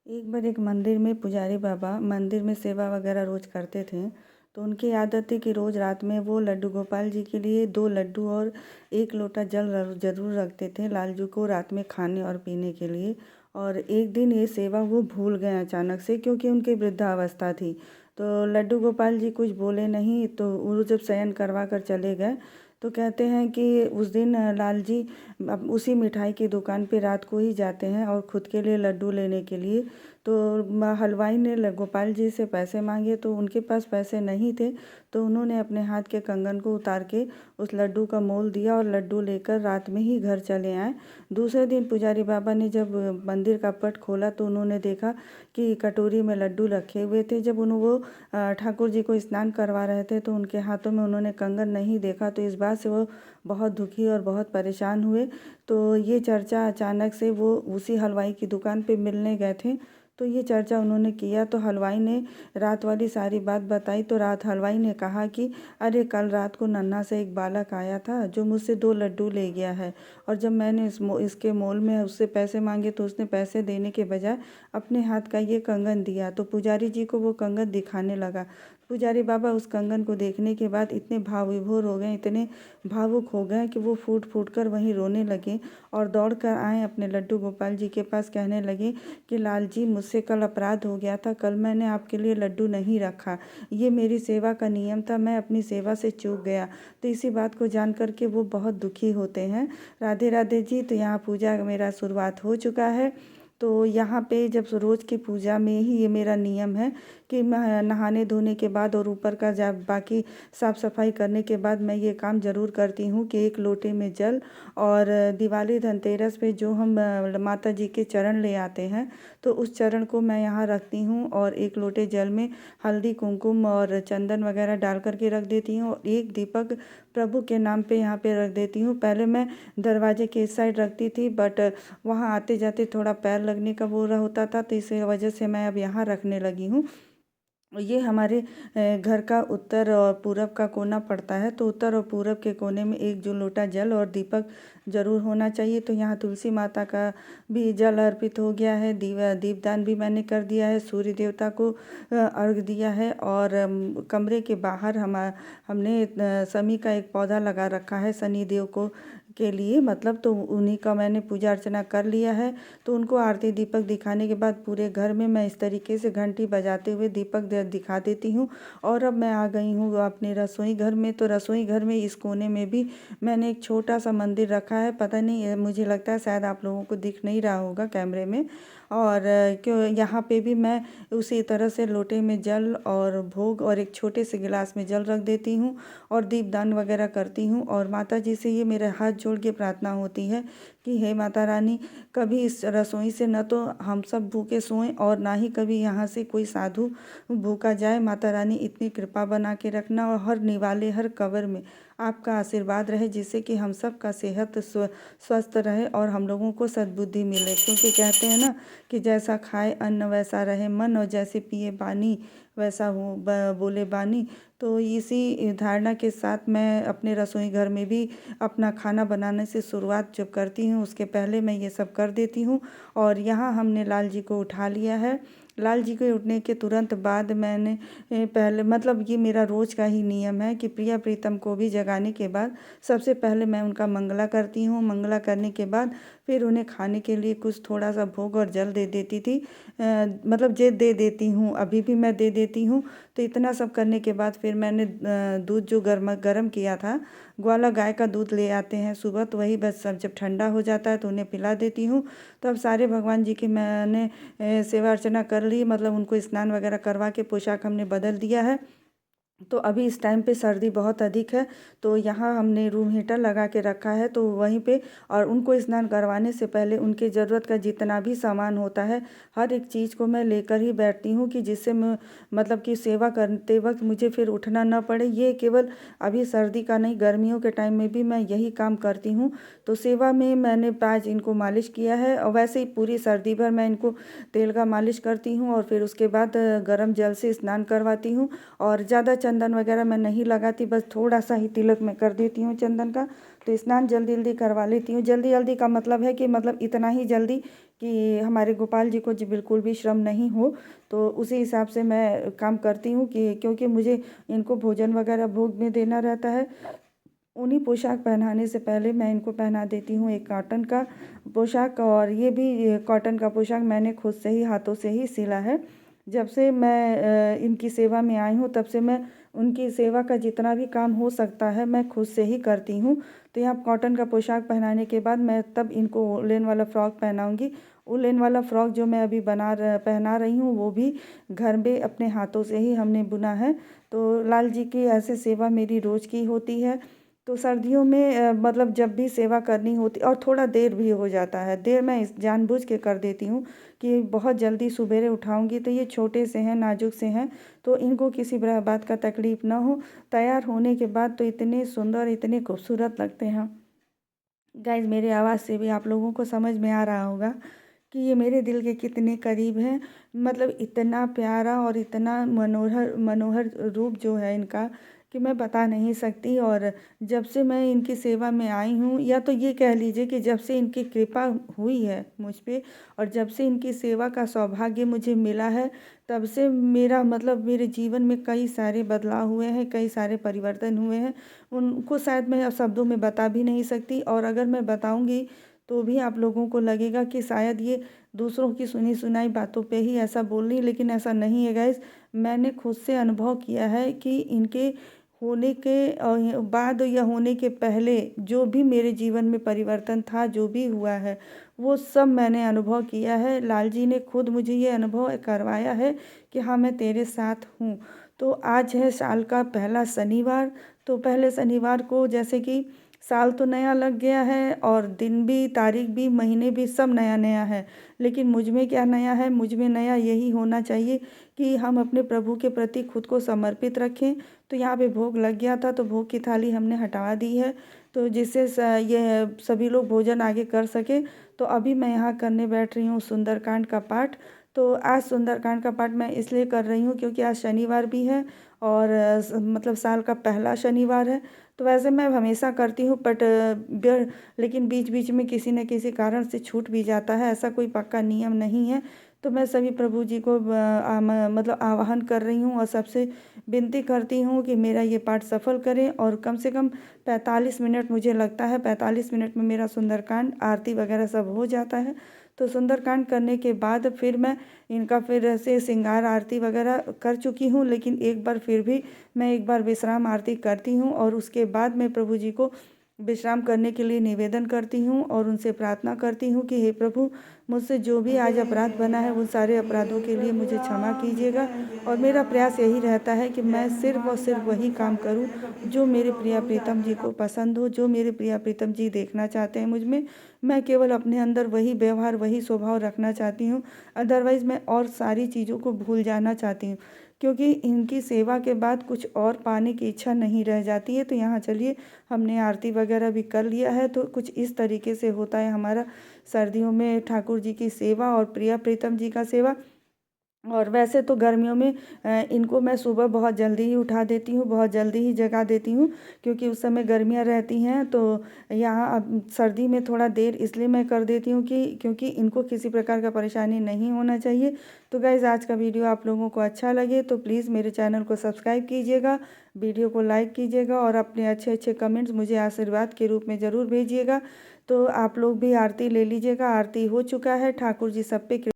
एक बार एक मंदिर में पुजारी बाबा मंदिर में सेवा वगैरह रोज़ करते थे। तो उनकी आदत थी कि रोज़ रात में वो लड्डू गोपाल जी के लिए 2 लड्डू और 1 लोटा जल ज़रूर रखते थे लाल जी को रात में खाने और पीने के लिए। और एक दिन ये सेवा वो भूल गए अचानक से, क्योंकि उनकी वृद्धावस्था थी। तो लड्डू गोपाल जी कुछ बोले नहीं, तो वो जब शयन करवा कर चले गए तो कहते हैं कि उस दिन लाल जी अब उसी मिठाई की दुकान पे रात को ही जाते हैं और ख़ुद के लिए लड्डू लेने के लिए। तो हलवाई ने गोपाल जी से पैसे मांगे, तो उनके पास पैसे नहीं थे। तो उन्होंने अपने हाथ के कंगन को उतार के उस लड्डू का मोल दिया और लड्डू लेकर रात में ही घर चले आए। दूसरे दिन पुजारी बाबा ने जब मंदिर का पट खोला तो उन्होंने देखा कि कटोरी में लड्डू रखे हुए थे। जब वो ठाकुर जी को स्नान करवा रहे थे तो उनके हाथों में उन्होंने कंगन नहीं देखा, तो इस बात से वो बहुत दुखी और बहुत परेशान हुए। तो ये चर्चा अचानक से वो उसी हलवाई की दुकान पे मिलने गए थे, तो ये चर्चा उन्होंने किया। तो हलवाई ने रात वाली सारी बात बताई। तो रात हलवाई ने कहा कि अरे कल रात को नन्हा से एक बालक आया था जो मुझसे 2 लड्डू ले गया है, और जब मैंने इसके मोल में उससे पैसे मांगे तो उसने पैसे देने के बजाय अपने हाथ का ये कंगन दिया। तो पुजारी जी को वो कंगन दिखाने लगा। पुजारी बाबा उस कंगन को देखने के बाद इतने भाव विभोर हो गए, इतने भावुक हो गए कि वो फूट फूट कर वहीं रोने लगे और दौड़ कर आए अपने लड्डू गोपाल जी के पास। कहने लगे कि लाल जी, मुझसे कल अपराध हो गया था, कल मैंने आपके लिए लड्डू नहीं रखा, ये मेरी सेवा का नियम था, मैं अपनी सेवा से चूक गया। तो इसी बात को जान कर के वो बहुत दुखी होते हैं। राधे राधे जी। तो यहाँ पूजा मेरा शुरुआत हो चुका है। तो यहाँ पे जब रोज़ की पूजा में ही ये मेरा नियम है कि मैं नहाने धोने के बाद और ऊपर का जब बाकी साफ़ सफाई करने के बाद मैं ये काम ज़रूर करती हूँ कि एक लोटे में जल, और दिवाली धनतेरस पे जो हम माता जी के चरण ले आते हैं तो उस चरण को मैं यहाँ रखती हूँ, और एक लोटे जल में हल्दी कुमकुम और चंदन वगैरह डाल करके रख देती हूँ, और एक दीपक प्रभु के नाम पे यहाँ पे रख देती हूँ। पहले मैं दरवाजे के इस साइड रखती थी, बट वहाँ आते जाते थोड़ा पैर लगने का वो होता था, तो इस वजह से मैं अब यहाँ रखने लगी हूँ। ये हमारे घर का उत्तर और पूरब का कोना पड़ता है, तो उत्तर और पूरब के कोने में एक जो लोटा जल और दीपक ज़रूर होना चाहिए। तो यहाँ तुलसी माता का भी जल अर्पित हो गया है, दीपदान भी मैंने कर दिया है, सूर्य देवता को अर्घ दिया है, और कमरे के बाहर हमने शमी का एक पौधा लगा रखा है शनि देव को के लिए, मतलब तो उन्हीं का मैंने पूजा अर्चना कर लिया है। तो उनको आरती दीपक दिखाने के बाद पूरे घर में मैं इस तरीके से घंटी बजाते हुए दीपक दिखा देती हूँ। और अब मैं आ गई हूँ अपने रसोई घर में। तो रसोई घर में इस कोने में भी मैंने एक छोटा सा मंदिर रखा है, पता नहीं मुझे लगता है शायद आप लोगों को दिख नहीं रहा होगा कैमरे में। और क्यों यहाँ पे भी मैं उसी तरह से लोटे में जल और भोग और एक छोटे से गिलास में जल रख देती हूँ और दीपदान वगैरह करती हूँ। और माता जी से ये मेरे हाथ जोड़ के प्रार्थना होती है कि हे माता रानी, कभी इस रसोई से न तो हम सब भूखे सोएं और ना ही कभी यहाँ से कोई साधु भूखा जाए। माता रानी इतनी कृपा बना के रखना, और हर निवाले हर कब्र में आपका आशीर्वाद रहे, जिससे कि हम सब का सेहत स्वस्थ रहे और हम लोगों को सद्बुद्धि मिले। क्योंकि कहते हैं ना कि जैसा खाए अन्न वैसा रहे मन, और जैसे पिए पानी वैसा हो बोले बानी। तो इसी धारणा के साथ मैं अपने रसोई घर में भी अपना खाना बनाने से शुरुआत जब करती हूँ उसके पहले मैं ये सब कर देती हूँ। और यहाँ हमने लाल जी को उठा लिया है। लाल जी के उठने के तुरंत बाद मैंने पहले, मतलब ये मेरा रोज़ का ही नियम है कि प्रिया प्रीतम को भी जगाने के बाद सबसे पहले मैं उनका मंगला करती हूँ। मंगला करने के बाद फिर उन्हें खाने के लिए कुछ थोड़ा सा भोग और जल दे देती थी, मतलब दे देती हूँ, अभी भी मैं दे देती हूँ। तो इतना सब करने के बाद फिर मैंने दूध जो गर्म किया था, ग्वाला गाय का दूध ले आते हैं सुबह, तो वही बस सब जब ठंडा हो जाता है तो उन्हें पिला देती हूँ। तो अब सारे भगवान जी की मैंने सेवा अर्चना कर ली, मतलब उनको स्नान वगैरह करवा के पोशाक हमने बदल दिया है। तो अभी इस टाइम पे सर्दी बहुत अधिक है, तो यहाँ हमने रूम हीटर लगा के रखा है, तो वहीं पे और उनको स्नान करवाने से पहले उनके ज़रूरत का जितना भी सामान होता है हर एक चीज़ को मैं लेकर ही बैठती हूँ, कि जिससे मैं, मतलब कि सेवा करते वक्त मुझे फिर उठना ना पड़े। ये केवल अभी सर्दी का नहीं, गर्मियों के टाइम में भी मैं यही काम करती हूँ। तो सेवा में मैंने आज इनको मालिश किया है, और वैसे ही पूरी सर्दी भर मैं इनको तेल का मालिश करती हूँ, और फिर उसके बाद गर्म जल से स्नान करवाती हूँ। और ज़्यादा चंदन वगैरह मैं नहीं लगाती, बस थोड़ा सा ही तिलक मैं कर देती हूँ चंदन का। तो स्नान जल्दी जल्दी करवा लेती हूँ। जल्दी जल्दी का मतलब है कि मतलब इतना ही जल्दी कि हमारे गोपाल जी को जी बिल्कुल भी श्रम नहीं हो। तो उसी हिसाब से मैं काम करती हूँ कि क्योंकि मुझे इनको भोजन वगैरह भोग में देना रहता है। उन्हीं पोशाक पहनाने से पहले मैं इनको पहना देती हूँ एक कॉटन का पोशाक, और ये भी कॉटन का पोशाक मैंने खुद से ही हाथों से ही सिला है। जब से मैं इनकी सेवा में आई हूँ तब से मैं उनकी सेवा का जितना भी काम हो सकता है मैं खुद से ही करती हूँ। तो यहाँ कॉटन का पोशाक पहनाने के बाद मैं तब इनको उलेन वाला फ़्रॉक पहनाऊँगी। उलेन वाला फ़्रॉक जो मैं अभी पहना रही हूँ वो भी घर में अपने हाथों से ही हमने बुना है। तो लाल जी की ऐसे सेवा मेरी रोज़ की होती है। तो सर्दियों में मतलब जब भी सेवा करनी होती और थोड़ा देर भी हो जाता है, देर मैं इस जानबूझ के कर देती हूँ कि बहुत जल्दी सुबेरे उठाऊंगी तो ये छोटे से हैं, नाजुक से हैं, तो इनको किसी बात का तकलीफ़ ना हो। तैयार होने के बाद तो इतने सुंदर, इतने खूबसूरत लगते हैं। गाइज मेरी आवाज़ से भी आप लोगों को समझ में आ रहा होगा कि ये मेरे दिल के कितने करीब हैं। मतलब इतना प्यारा और इतना मनोहर मनोहर रूप जो है इनका कि मैं बता नहीं सकती। और जब से मैं इनकी सेवा में आई हूँ, या तो ये कह लीजिए कि जब से इनकी कृपा हुई है मुझ पे और जब से इनकी सेवा का सौभाग्य मुझे मिला है, तब से मेरा मतलब मेरे जीवन में कई सारे बदलाव हुए हैं, कई सारे परिवर्तन हुए हैं। उनको शायद मैं शब्दों में बता भी नहीं सकती, और अगर मैं बताऊंगी तो भी आप लोगों को लगेगा कि शायद ये दूसरों की सुनी सुनाई बातों पे ही ऐसा बोल रही, लेकिन ऐसा नहीं है गाइस। मैंने खुद से अनुभव किया है कि इनके होने के बाद या होने के पहले जो भी मेरे जीवन में परिवर्तन था, जो भी हुआ है, वो सब मैंने अनुभव किया है। लाल जी ने खुद मुझे ये अनुभव करवाया है कि हाँ मैं तेरे साथ हूँ। तो आज है साल का पहला शनिवार। तो पहले शनिवार को जैसे कि साल तो नया लग गया है और दिन भी, तारीख भी, महीने भी सब नया नया है। लेकिन मुझ में क्या नया है? मुझ में नया यही होना चाहिए कि हम अपने प्रभु के प्रति खुद को समर्पित रखें। तो यहाँ पे भोग लग गया था तो भोग की थाली हमने हटवा दी है, तो जिससे ये सभी लोग भोजन आगे कर सके। तो अभी मैं यहाँ करने बैठ रही हूँ सुंदरकांड का पाठ। तो आज सुंदरकांड का पाठ मैं इसलिए कर रही हूँ क्योंकि आज शनिवार भी है और मतलब साल का पहला शनिवार है। तो वैसे मैं हमेशा करती हूँ बट लेकिन बीच बीच में किसी न किसी कारण से छूट भी जाता है, ऐसा कोई पक्का नियम नहीं है। तो मैं सभी प्रभु जी को मतलब आवाहन कर रही हूँ और सबसे विनती करती हूँ कि मेरा ये पाठ सफल करें। और कम से कम 45 मिनट मुझे लगता है, 45 मिनट में मेरा सुंदरकांड आरती वगैरह सब हो जाता है। तो सुंदरकांड करने के बाद फिर मैं इनका फिर से श्रृंगार आरती वगैरह कर चुकी हूँ, लेकिन एक बार फिर भी मैं एक बार विश्राम आरती करती हूँ और उसके बाद मैं प्रभु जी को विश्राम करने के लिए निवेदन करती हूँ और उनसे प्रार्थना करती हूँ कि हे प्रभु, मुझसे जो भी आज अपराध बना है उन सारे अपराधों के लिए मुझे क्षमा कीजिएगा। और मेरा प्रयास यही रहता है कि मैं सिर्फ और सिर्फ वही काम करूँ जो मेरे प्रिया प्रीतम जी को पसंद हो, जो मेरे प्रिया प्रीतम जी देखना चाहते हैं मुझ में। मैं केवल अपने अंदर वही व्यवहार, वही स्वभाव रखना चाहती हूँ। अदरवाइज़ मैं और सारी चीज़ों को भूल जाना चाहती हूँ, क्योंकि इनकी सेवा के बाद कुछ और पाने की इच्छा नहीं रह जाती है। तो यहाँ चलिए, हमने आरती वगैरह भी कर लिया है। तो कुछ इस तरीके से होता है हमारा सर्दियों में ठाकुर जी की सेवा और प्रिया प्रीतम जी का सेवा। और वैसे तो गर्मियों में इनको मैं सुबह बहुत जल्दी ही उठा देती हूँ, बहुत जल्दी ही जगा देती हूँ, क्योंकि उस समय गर्मियाँ रहती हैं। तो यहाँ अब सर्दी में थोड़ा देर इसलिए मैं कर देती हूँ कि क्योंकि इनको किसी प्रकार का परेशानी नहीं होना चाहिए। तो गाइज़, आज का वीडियो आप लोगों को अच्छा लगे तो प्लीज़ मेरे चैनल को सब्सक्राइब कीजिएगा, वीडियो को लाइक कीजिएगा और अपने अच्छे अच्छे कमेंट्स मुझे आशीर्वाद के रूप में ज़रूर भेजिएगा। तो आप लोग भी आरती ले लीजिएगा। आरती हो चुका है। ठाकुर जी सब पे